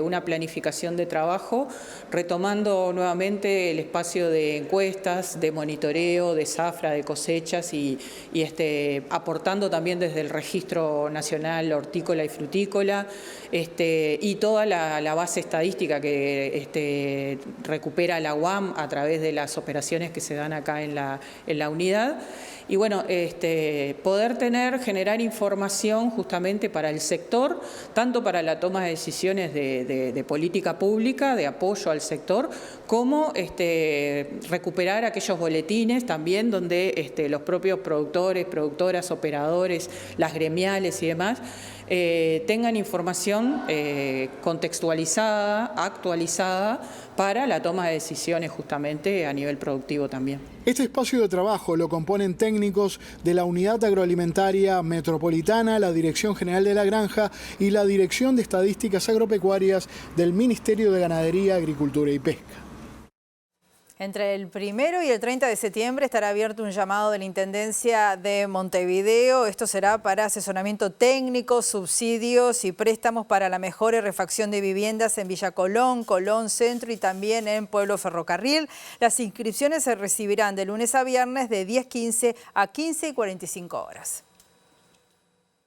una planificación de trabajo, retomando nuevamente el espacio de encuestas, de monitoreo, de zafra, de cosechas y aportando también desde el Registro Nacional Hortícola y Frutícola y toda la base estadística que recupera la UAM a través de las operaciones que se dan acá en la unidad. Y poder generar información justamente para el sector, tanto para la toma de decisiones de política pública, de apoyo al sector, como recuperar aquellos boletines también donde los propios productores, productoras, operadores, las gremiales y demás, tengan información contextualizada, actualizada, para la toma de decisiones justamente a nivel productivo también. Este espacio de trabajo lo componen técnicos de la Unidad Agroalimentaria Metropolitana, la Dirección General de la Granja y la Dirección de Estadísticas Agropecuarias del Ministerio de Ganadería, Agricultura y Pesca. Entre el 1 y el 30 de septiembre estará abierto un llamado de la Intendencia de Montevideo. Esto será para asesoramiento técnico, subsidios y préstamos para la mejora y refacción de viviendas en Villa Colón, Colón Centro y también en Pueblo Ferrocarril. Las inscripciones se recibirán de lunes a viernes de 10:15 a 15:45 horas.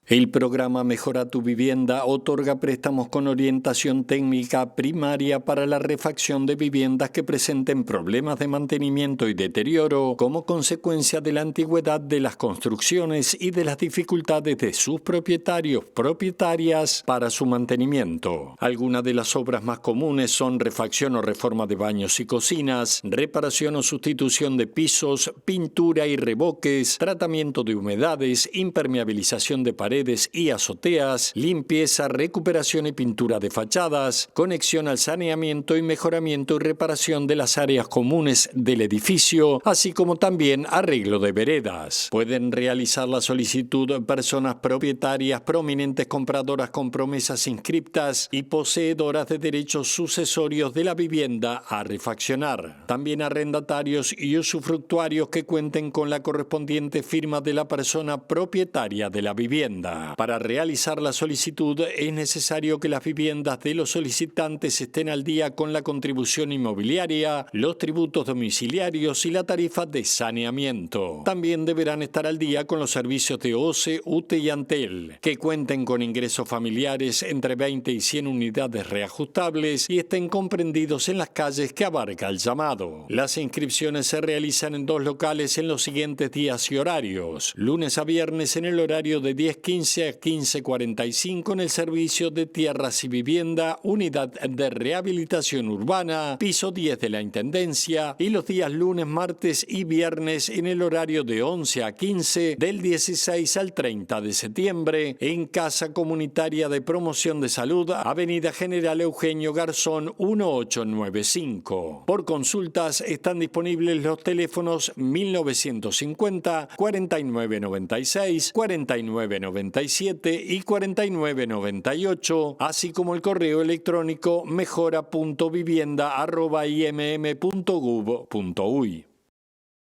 El programa Mejora tu Vivienda otorga préstamos con orientación técnica primaria para la refacción de viviendas que presenten problemas de mantenimiento y deterioro como consecuencia de la antigüedad de las construcciones y de las dificultades de sus propietarios, propietarias para su mantenimiento. Algunas de las obras más comunes son refacción o reforma de baños y cocinas, reparación o sustitución de pisos, pintura y revoques, tratamiento de humedades, impermeabilización de paredes y azoteas, limpieza, recuperación y pintura de fachadas, conexión al saneamiento y mejoramiento y reparación de las áreas comunes del edificio, así como también arreglo de veredas. Pueden realizar la solicitud personas propietarias, prominentes compradoras con promesas inscriptas y poseedoras de derechos sucesorios de la vivienda a refaccionar. También arrendatarios y usufructuarios que cuenten con la correspondiente firma de la persona propietaria de la vivienda. vivienda. Para realizar la solicitud es necesario que las viviendas de los solicitantes estén al día con la contribución inmobiliaria, los tributos domiciliarios y la tarifa de saneamiento. También deberán estar al día con los servicios de OCE, UTE y Antel, que cuenten con ingresos familiares entre 20 y 100 unidades reajustables y estén comprendidos en las calles que abarca el llamado. Las inscripciones se realizan en 2 locales en los siguientes días y horarios. Lunes a viernes en el horario de 10:15 a 15:45 en el servicio de Tierras y Vivienda, Unidad de Rehabilitación Urbana, piso 10 de la Intendencia, y los días lunes, martes y viernes en el horario de 11 a 15 del 16 al 30 de septiembre en Casa Comunitaria de Promoción de Salud, Avenida General Eugenio Garzón 1895. Por consultas están disponibles los teléfonos 1950 4996, 4997 y 4998, así como el correo electrónico mejora.vivienda@imm.gov.uy.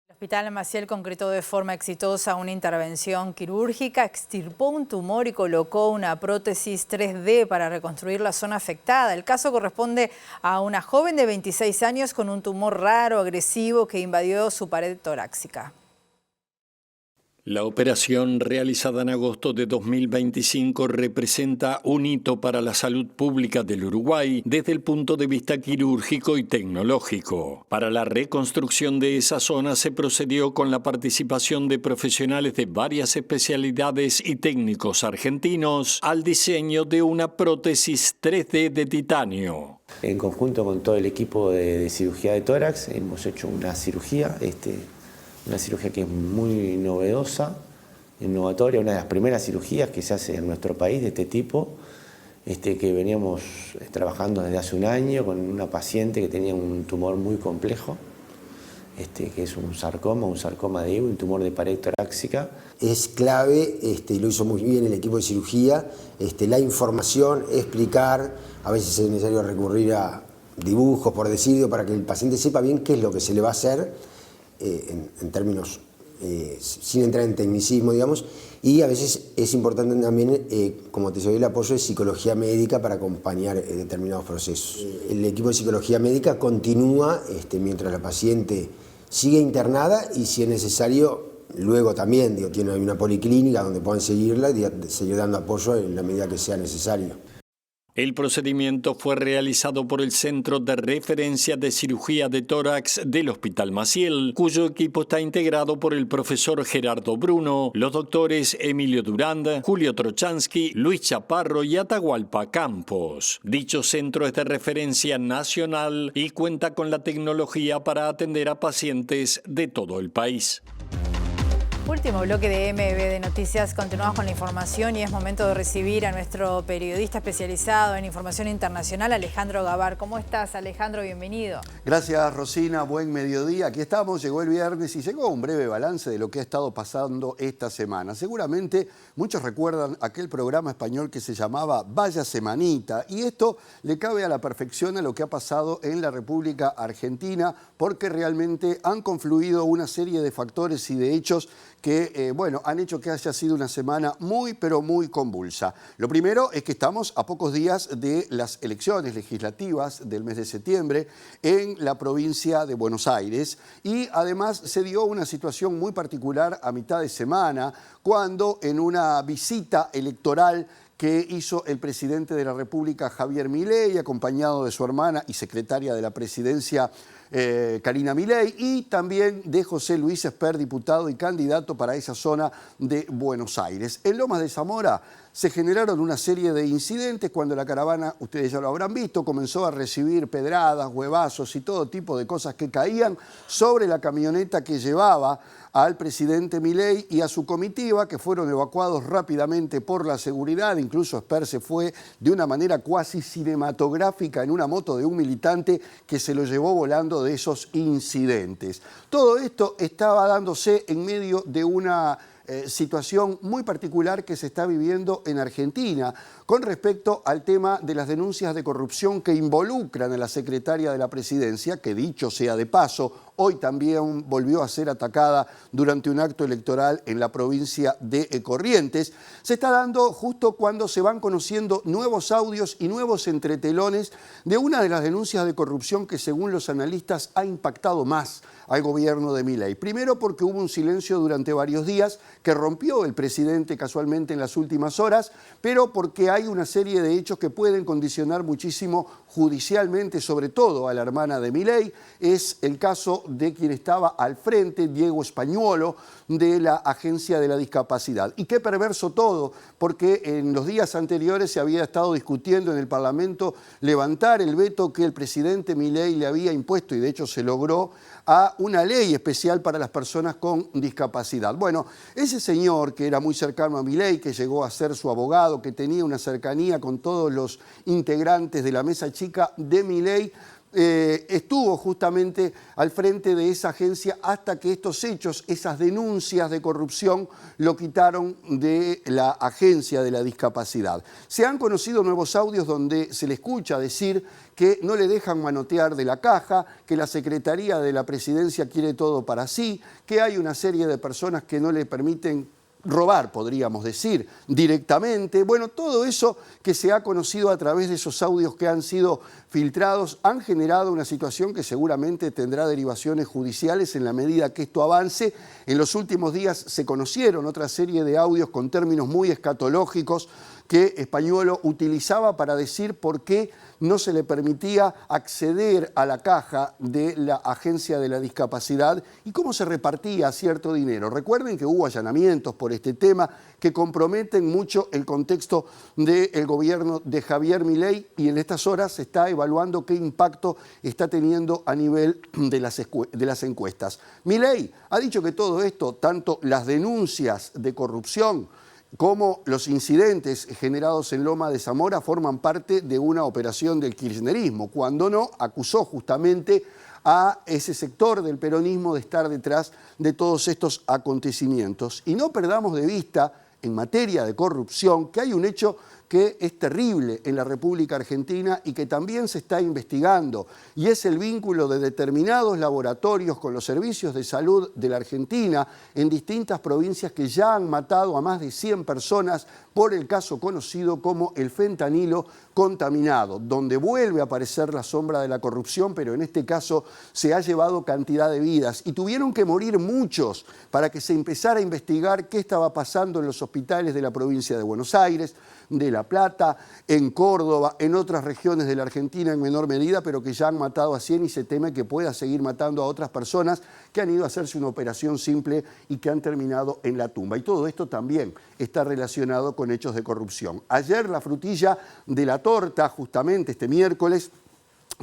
El Hospital Maciel concretó de forma exitosa una intervención quirúrgica, extirpó un tumor y colocó una prótesis 3D para reconstruir la zona afectada. El caso corresponde a una joven de 26 años con un tumor raro, agresivo, que invadió su pared torácica. La operación realizada en agosto de 2025 representa un hito para la salud pública del Uruguay desde el punto de vista quirúrgico y tecnológico. Para la reconstrucción de esa zona se procedió con la participación de profesionales de varias especialidades y técnicos argentinos al diseño de una prótesis 3D de titanio. En conjunto con todo el equipo de cirugía de tórax hemos hecho una cirugía que es muy novedosa, innovatoria, una de las primeras cirugías que se hace en nuestro país de este tipo, que veníamos trabajando desde hace un año con una paciente que tenía un tumor muy complejo, que es un sarcoma de Ewing, un tumor de pared torácica. Es clave, y lo hizo muy bien el equipo de cirugía, la información, explicar, a veces es necesario recurrir a dibujos, por decirlo, para que el paciente sepa bien qué es lo que se le va a hacer, en términos, sin entrar en tecnicismo, digamos, y a veces es importante también, como te soy, el apoyo de psicología médica para acompañar determinados procesos. El equipo de psicología médica continúa mientras la paciente sigue internada y, si es necesario, luego también tiene una policlínica donde puedan seguirla y seguir dando apoyo en la medida que sea necesario. El procedimiento fue realizado por el Centro de Referencia de Cirugía de Tórax del Hospital Maciel, cuyo equipo está integrado por el profesor Gerardo Bruno, los doctores Emilio Durand, Julio Trochansky, Luis Chaparro y Atahualpa Campos. Dicho centro es de referencia nacional y cuenta con la tecnología para atender a pacientes de todo el país. Último bloque de MB Noticias. Continuamos con la información y es momento de recibir a nuestro periodista especializado en información internacional, Alejandro Gabar. ¿Cómo estás, Alejandro? Bienvenido. Gracias, Rosina. Buen mediodía. Aquí estamos, llegó el viernes y llegó un breve balance de lo que ha estado pasando esta semana. Seguramente muchos recuerdan aquel programa español que se llamaba Vaya Semanita, y esto le cabe a la perfección a lo que ha pasado en la República Argentina, porque realmente han confluido una serie de factores y de hechos que han hecho que haya sido una semana muy, pero muy convulsa. Lo primero es que estamos a pocos días de las elecciones legislativas del mes de septiembre en la provincia de Buenos Aires, y además se dio una situación muy particular a mitad de semana, cuando en una visita electoral que hizo el presidente de la República, Javier Milei, acompañado de su hermana y secretaria de la presidencia, Karina Milei, y también de José Luis Esper, diputado y candidato para esa zona de Buenos Aires. En Lomas de Zamora se generaron una serie de incidentes cuando la caravana, ustedes ya lo habrán visto, comenzó a recibir pedradas, huevazos y todo tipo de cosas que caían sobre la camioneta que llevaba al presidente Milei y a su comitiva, que fueron evacuados rápidamente por la seguridad. Incluso Esper se fue de una manera cuasi cinematográfica en una moto de un militante que se lo llevó volando de esos incidentes. Todo esto estaba dándose en medio de una situación muy particular que se está viviendo en Argentina con respecto al tema de las denuncias de corrupción que involucran a la secretaria de la presidencia, que dicho sea de paso, hoy también volvió a ser atacada durante un acto electoral en la provincia de Corrientes. Se está dando justo cuando se van conociendo nuevos audios y nuevos entretelones de una de las denuncias de corrupción que, según los analistas, ha impactado más al gobierno de Milei. Primero porque hubo un silencio durante varios días que rompió el presidente casualmente en las últimas horas, pero porque hay una serie de hechos que pueden condicionar muchísimo judicialmente, sobre todo a la hermana de Milei. Es el caso de quien estaba al frente, Diego Spagnuolo, de la Agencia de la Discapacidad. Y qué perverso todo, porque en los días anteriores se había estado discutiendo en el Parlamento levantar el veto que el presidente Milei le había impuesto, y de hecho se logró, a una ley especial para las personas con discapacidad. Bueno, ese señor que era muy cercano a Milei, que llegó a ser su abogado, que tenía una cercanía con todos los integrantes de la mesa chica de Milei, estuvo justamente al frente de esa agencia hasta que estos hechos, esas denuncias de corrupción, lo quitaron de la Agencia de la Discapacidad. Se han conocido nuevos audios donde se le escucha decir que no le dejan manotear de la caja, que la Secretaría de la Presidencia quiere todo para sí, que hay una serie de personas que no le permiten robar, podríamos decir, directamente. Bueno, todo eso que se ha conocido a través de esos audios que han sido filtrados han generado una situación que seguramente tendrá derivaciones judiciales en la medida que esto avance. En los últimos días se conocieron otra serie de audios con términos muy escatológicos que Spagnuolo utilizaba para decir por qué no se le permitía acceder a la caja de la Agencia de la Discapacidad y cómo se repartía cierto dinero. Recuerden que hubo allanamientos por este tema que comprometen mucho el contexto del gobierno de Javier Milei, y en estas horas se está evaluando qué impacto está teniendo a nivel de las encuestas. Milei ha dicho que todo esto, tanto las denuncias de corrupción como los incidentes generados en Loma de Zamora, forman parte de una operación del kirchnerismo, cuando no acusó justamente a ese sector del peronismo de estar detrás de todos estos acontecimientos. Y no perdamos de vista, en materia de corrupción, que hay un hecho que es terrible en la República Argentina y que también se está investigando, y es el vínculo de determinados laboratorios con los servicios de salud de la Argentina en distintas provincias que ya han matado a más de 100 personas por el caso conocido como el fentanilo contaminado, donde vuelve a aparecer la sombra de la corrupción, pero en este caso se ha llevado cantidad de vidas y tuvieron que morir muchos para que se empezara a investigar qué estaba pasando en los hospitales de la provincia de Buenos Aires, de La Plata, en Córdoba, en otras regiones de la Argentina en menor medida, pero que ya han matado a 100 y se teme que pueda seguir matando a otras personas que han ido a hacerse una operación simple y que han terminado en la tumba. Y todo esto también está relacionado con hechos de corrupción. Ayer la frutilla de la torta, justamente este miércoles,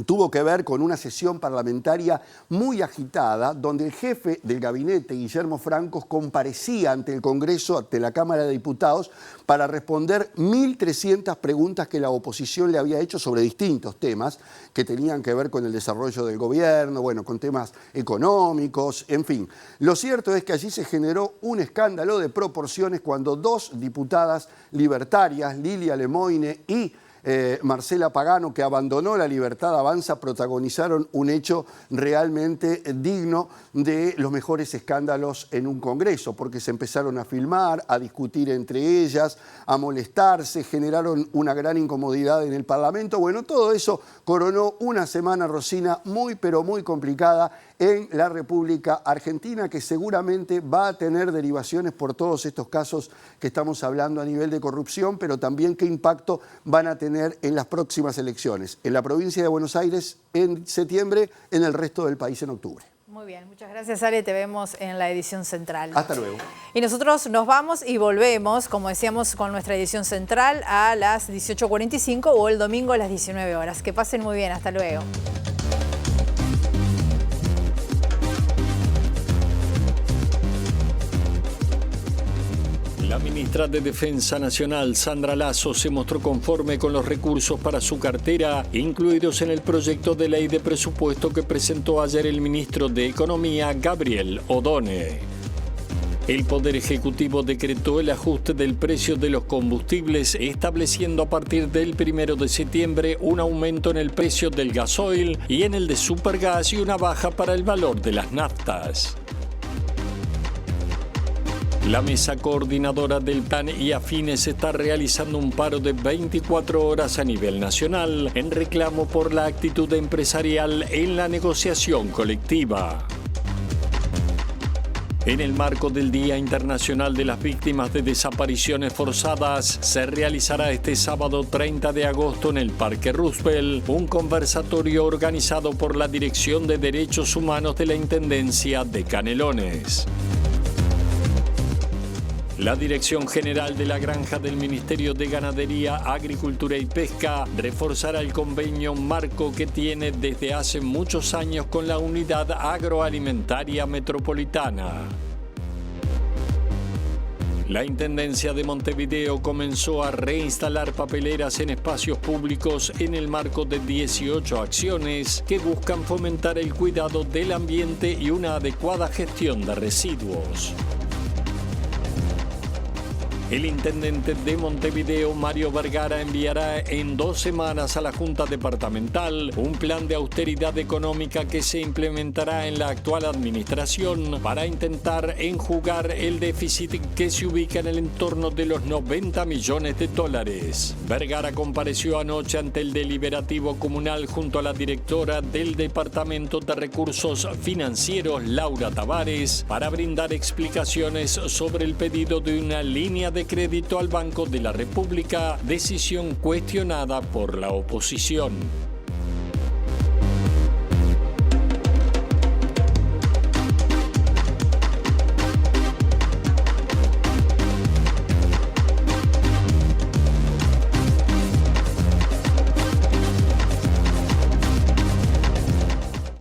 tuvo que ver con una sesión parlamentaria muy agitada, donde el jefe del gabinete, Guillermo Francos, comparecía ante el Congreso, ante la Cámara de Diputados, para responder 1.300 preguntas que la oposición le había hecho sobre distintos temas que tenían que ver con el desarrollo del gobierno, bueno, con temas económicos, en fin. Lo cierto es que allí se generó un escándalo de proporciones cuando dos diputadas libertarias, Lilia Lemoine y Marcela Pagano, que abandonó la Libertad Avanza, protagonizaron un hecho realmente digno de los mejores escándalos en un Congreso, porque se empezaron a filmar, a discutir entre ellas, a molestarse, generaron una gran incomodidad en el Parlamento. Bueno, todo eso coronó una semana, Rosina, muy pero muy complicada en la República Argentina, que seguramente va a tener derivaciones por todos estos casos que estamos hablando a nivel de corrupción, pero también qué impacto van a tener en las próximas elecciones, en la provincia de Buenos Aires en septiembre, en el resto del país en octubre. Muy bien, muchas gracias, Ale. Te vemos en la edición central. Hasta luego. Y nosotros nos vamos y volvemos, como decíamos, con nuestra edición central a las 18:45 o el domingo a las 19 horas. Que pasen muy bien. Hasta luego. La ministra de Defensa Nacional, Sandra Lasso, se mostró conforme con los recursos para su cartera, incluidos en el proyecto de ley de presupuesto que presentó ayer el ministro de Economía, Gabriel Odone. El Poder Ejecutivo decretó el ajuste del precio de los combustibles, estableciendo a partir del 1 de septiembre un aumento en el precio del gasoil y en el de Supergas y una baja para el valor de las naftas. La mesa coordinadora del PAN y afines está realizando un paro de 24 horas a nivel nacional en reclamo por la actitud empresarial en la negociación colectiva. En el marco del Día Internacional de las Víctimas de Desapariciones Forzadas, se realizará este sábado 30 de agosto en el Parque Roosevelt un conversatorio organizado por la Dirección de Derechos Humanos de la Intendencia de Canelones. La Dirección General de la Granja del Ministerio de Ganadería, Agricultura y Pesca reforzará el convenio marco que tiene desde hace muchos años con la Unidad Agroalimentaria Metropolitana. La Intendencia de Montevideo comenzó a reinstalar papeleras en espacios públicos en el marco de 18 acciones que buscan fomentar el cuidado del ambiente y una adecuada gestión de residuos. El intendente de Montevideo, Mario Vergara, enviará en 2 semanas a la Junta Departamental un plan de austeridad económica que se implementará en la actual administración para intentar enjugar el déficit que se ubica en el entorno de los 90 millones de dólares. Vergara compareció anoche ante el deliberativo comunal junto a la directora del Departamento de Recursos Financieros, Laura Tavares, para brindar explicaciones sobre el pedido de una línea de crédito al Banco de la República, decisión cuestionada por la oposición.